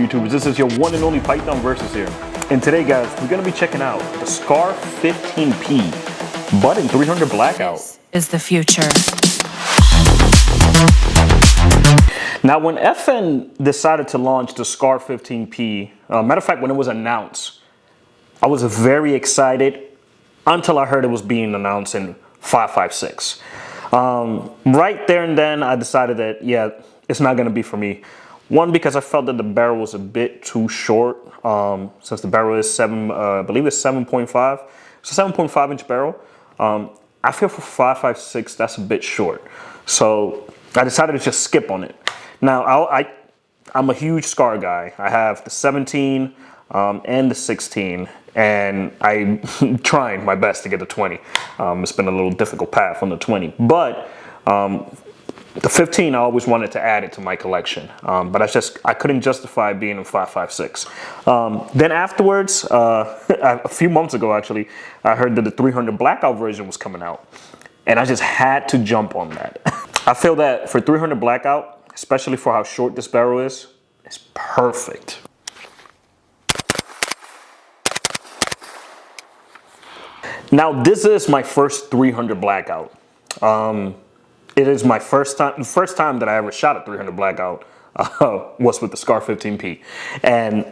YouTubers? This is your one and only Python Versus here. And today, guys, we're going to be checking out the Scar 15P button 300 Blackout. This is the future. Now, when FN decided to launch the Scar 15P, matter of fact, when it was announced, I was very excited until I heard it was being announced in 5.56. Right there and then, I decided that, yeah, it's not going to be for me. One, because I felt that the barrel was a bit too short, since the barrel is I believe it's 7.5. It's a 7.5 inch barrel. I feel for 5.56, that's a bit short. So I decided to just skip on it. Now, I'm a huge Scar guy. I have the 17 and the 16, and I'm trying my best to get the 20. It's been a little difficult path on the 20, but the 15, I always wanted to add it to my collection, but I couldn't justify being in 5.56. Then afterwards, a few months ago actually, I heard that the 300 Blackout version was coming out, and I just had to jump on that. I feel that for 300 Blackout, especially for how short this barrel is, it's perfect. Now, this is my first 300 Blackout. It is my first time, the first time that I ever shot a 300 Blackout was with the Scar 15P. And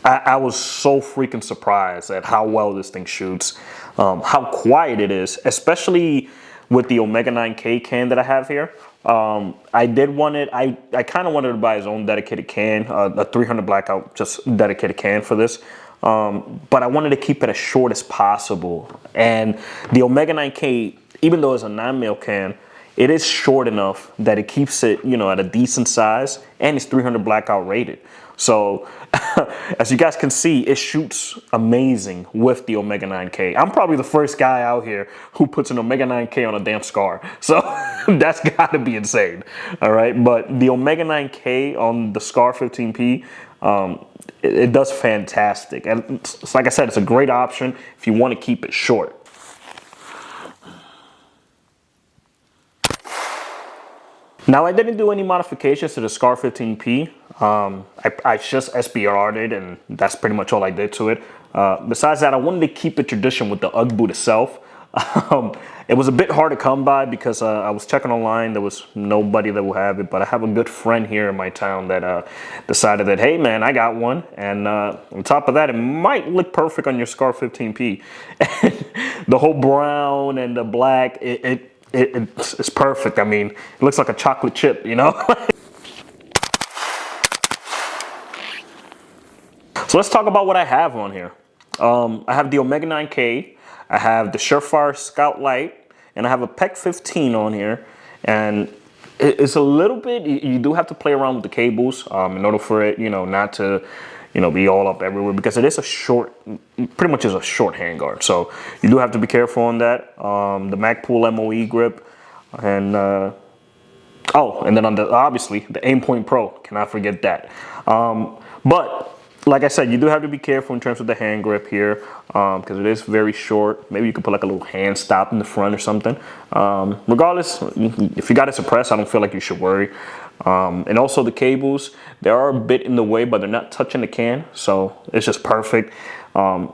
I was so freaking surprised at how well this thing shoots, how quiet it is, especially with the Omega 9K can that I have here. I did want it, I kind of wanted to buy his own dedicated can, a 300 Blackout, just dedicated can for this. But I wanted to keep it as short as possible. And the Omega 9K, even though it's a 9mm can, it is short enough that it keeps it, you know, at a decent size, and it's 300 Blackout rated. So, as you guys can see, it shoots amazing with the Omega 9K. I'm probably the first guy out here who puts an Omega 9K on a damn Scar. So, that's gotta be insane, all right? But the Omega 9K on the Scar 15P, it does fantastic. And it's, like I said, it's a great option if you want to keep it short. Now, I didn't do any modifications to the Scar 15P. I just SBR'd it, and that's pretty much all I did to it. Besides that, I wanted to keep the tradition with the UGG boot itself. It was a bit hard to come by because I was checking online. There was nobody that will have it, but I have a good friend here in my town that decided that, hey man, I got one. And on top of that, it might look perfect on your Scar 15P. The whole brown and the black, it's perfect. I mean, it looks like a chocolate chip, you know? So let's talk about what I have on here. I have the Omega 9K, I have the Surefire Scout Light, and I have a PEC 15 on here. And it's a little bit, you do have to play around with the cables in order for it, you know, not to, you know, be all up everywhere, because it is a short, pretty much is a short handguard. So you do have to be careful on that. The Magpul MOE grip, and oh, and then on the, obviously the Aimpoint Pro, cannot forget that. But like I said, you do have to be careful in terms of the hand grip here, because it is very short. Maybe you could put like a little hand stop in the front or something. Regardless, if you got it suppressed, I don't feel like you should worry. And also the cables, they are a bit in the way, but they're not touching the can, so it's just perfect. I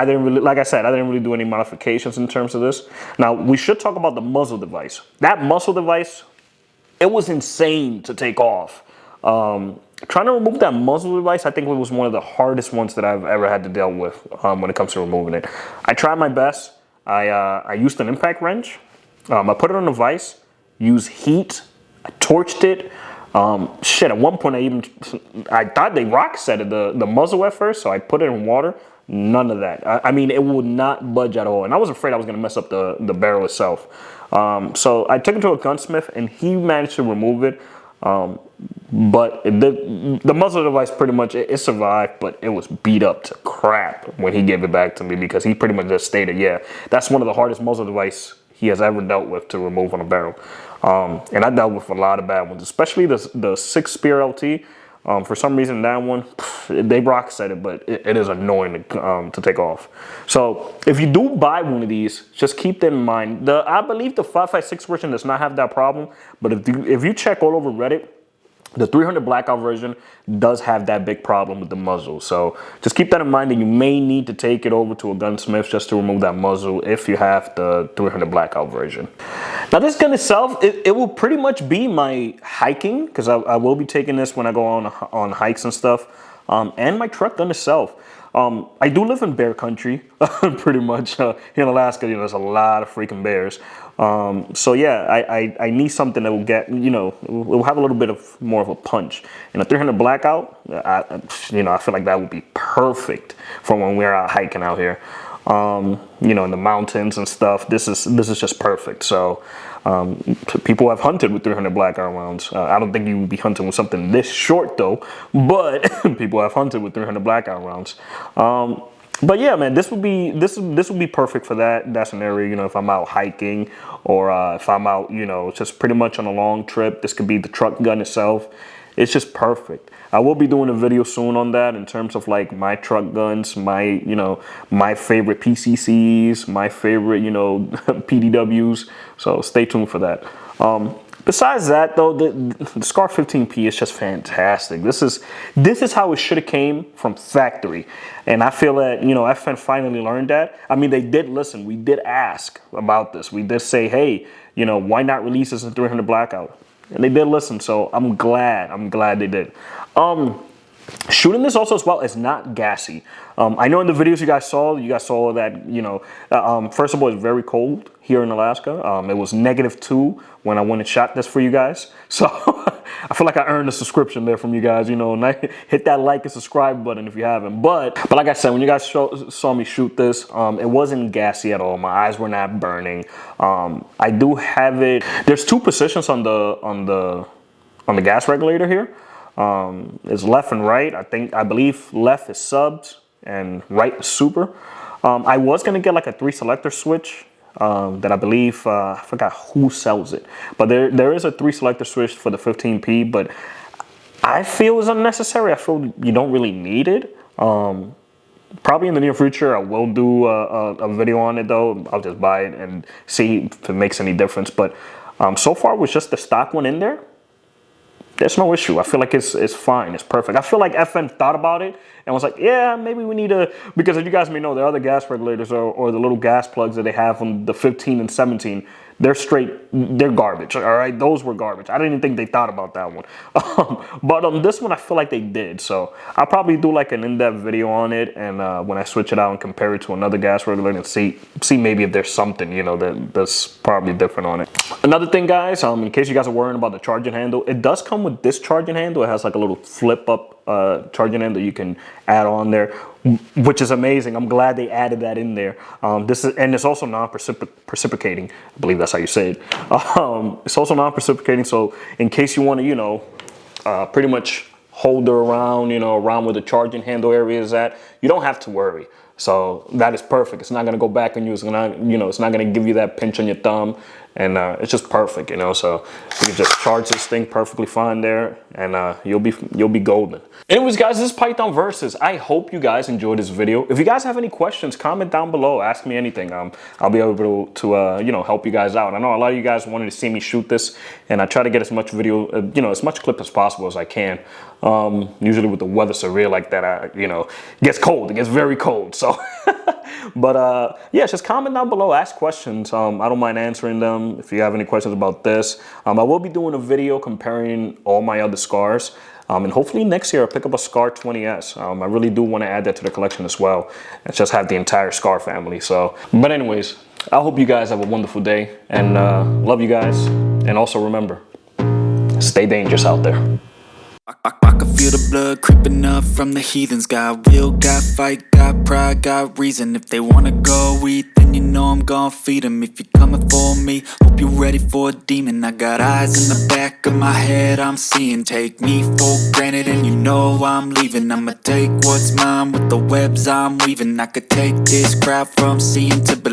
didn't really, like I said, I didn't really do any modifications in terms of this. Now, we should talk about the muzzle device. That muzzle device, it was insane to take off. Trying to remove that muzzle device, I think it was one of the hardest ones that I've ever had to deal with when it comes to removing it. I tried my best. I used an impact wrench. I put it on the vise, used heat, I torched it. Shit, at one point I thought they rock setted the muzzle at first, so I put it in water. None of that. I mean, it would not budge at all, and I was afraid I was gonna mess up the barrel itself. So I took it to a gunsmith, and he managed to remove it. But the muzzle device pretty much, it survived, but it was beat up to crap when he gave it back to me, because he pretty much just stated, yeah, that's one of the hardest muzzle device he has ever dealt with to remove on a barrel. And I dealt with a lot of bad ones, especially the 6 Spear LT. For some reason, that one, they rock set it, but it is annoying to take off. So if you do buy one of these, just keep that in mind. I believe the 5.56 version does not have that problem, but if you check all over Reddit, The 300 Blackout version does have that big problem with the muzzle. So just keep that in mind that you may need to take it over to a gunsmith just to remove that muzzle if you have the 300 Blackout version. Now this gun itself, it will pretty much be my hiking, because I will be taking this when I go on hikes and stuff, and my truck gun itself. I do live in bear country, pretty much. Here in Alaska, you know, there's a lot of freaking bears. So yeah, I need something that will get, you know, will have a little bit of more of a punch. And a 300 Blackout, you know, I feel like that would be perfect for when we're out hiking out here. You know, in the mountains and stuff. This is just perfect. So people have hunted with 300 Blackout rounds. I don't think you would be hunting with something this short though, but people have hunted with 300 Blackout rounds. But yeah, man, this would be perfect for that scenario. You know, if I'm out hiking or if I'm out, you know, just pretty much on a long trip. This could be the truck gun itself. It's just perfect. I will be doing a video soon on that in terms of like my truck guns, my, you know, my favorite PCCs, my favorite, you know, PDWs. So stay tuned for that. Besides that though, the Scar 15P is just fantastic. This is how it should have came from factory. And I feel that, you know, FN finally learned that. I mean, they did listen. We did ask about this. We did say, hey, you know, why not release this in 300 Blackout? And they did listen, so I'm glad they did. Shooting this also as well is not gassy. I know in the videos you guys saw that, you know, first of all, it's very cold here in Alaska. It was -2 when I went and shot this for you guys. So I feel like I earned a subscription there from you guys, you know, and hit that like and subscribe button if you haven't. But like I said, when you guys saw me shoot this, it wasn't gassy at all. My eyes were not burning. I do have it. There's 2 positions on the gas regulator here. It's left and right. I believe left is subs and right is super. I was gonna get like a 3 selector switch that I believe I forgot who sells it, but there is a 3 selector switch for the 15P, but I feel it's unnecessary. I feel you don't really need it. Probably in the near future I will do a video on it though. I'll just buy it and see if it makes any difference. But so far with just the stock one in there, there's no issue. I feel like it's fine. It's perfect. I feel like FN thought about it and was like, yeah, maybe we need to, because as you guys may know, there are other gas regulators or the little gas plugs that they have on the 15 and 17. They're garbage, all right? Those were garbage. I didn't even think they thought about that one. But on this one, I feel like they did. So I'll probably do like an in-depth video on it, and when I switch it out and compare it to another gas regulator and see maybe if there's something, you know, that's probably different on it. Another thing, guys, in case you guys are worrying about the charging handle, it does come with this charging handle. It has like a little flip-up charging handle you can add on there, which is amazing. I'm glad they added that in there. And it's also non-precipitating. I believe that's how you say it. It's also non-precipitating, so in case you want to, you know, pretty much hold her around, you know, around where the charging handle area is at, you don't have to worry. So that is perfect. It's not gonna go back on you. It's gonna, you know, it's not gonna give you that pinch on your thumb, and it's just perfect, you know. So you can just charge this thing perfectly fine there, and you'll be golden. Anyways, guys, this is Python Versus. I hope you guys enjoyed this video. If you guys have any questions, comment down below. Ask me anything. I'll be able to you know, help you guys out. I know a lot of you guys wanted to see me shoot this, and I try to get as much video, you know, as much clip as possible as I can. Usually with the weather surreal like that, you know, it gets cold. It gets very cold. So, but yeah, just comment down below. Ask questions. I don't mind answering them. If you have any questions about this, I will be doing a video comparing all my other Scars. And hopefully next year I'll pick up a Scar 20S. I really do want to add that to the collection as well. And just have the entire Scar family. So, but anyways, I hope you guys have a wonderful day. And love you guys. And also remember, stay dangerous out there. I can feel the blood creeping up from the heathens. Got will, got fight, got pride, got reason. If they wanna go eat, then you know I'm gon' feed them. If you're coming for me, hope you're ready for a demon. I got eyes in the back of my head, I'm seeing. Take me for granted and you know I'm leaving. I'ma take what's mine with the webs I'm weaving. I could take this crowd from seeing to believing.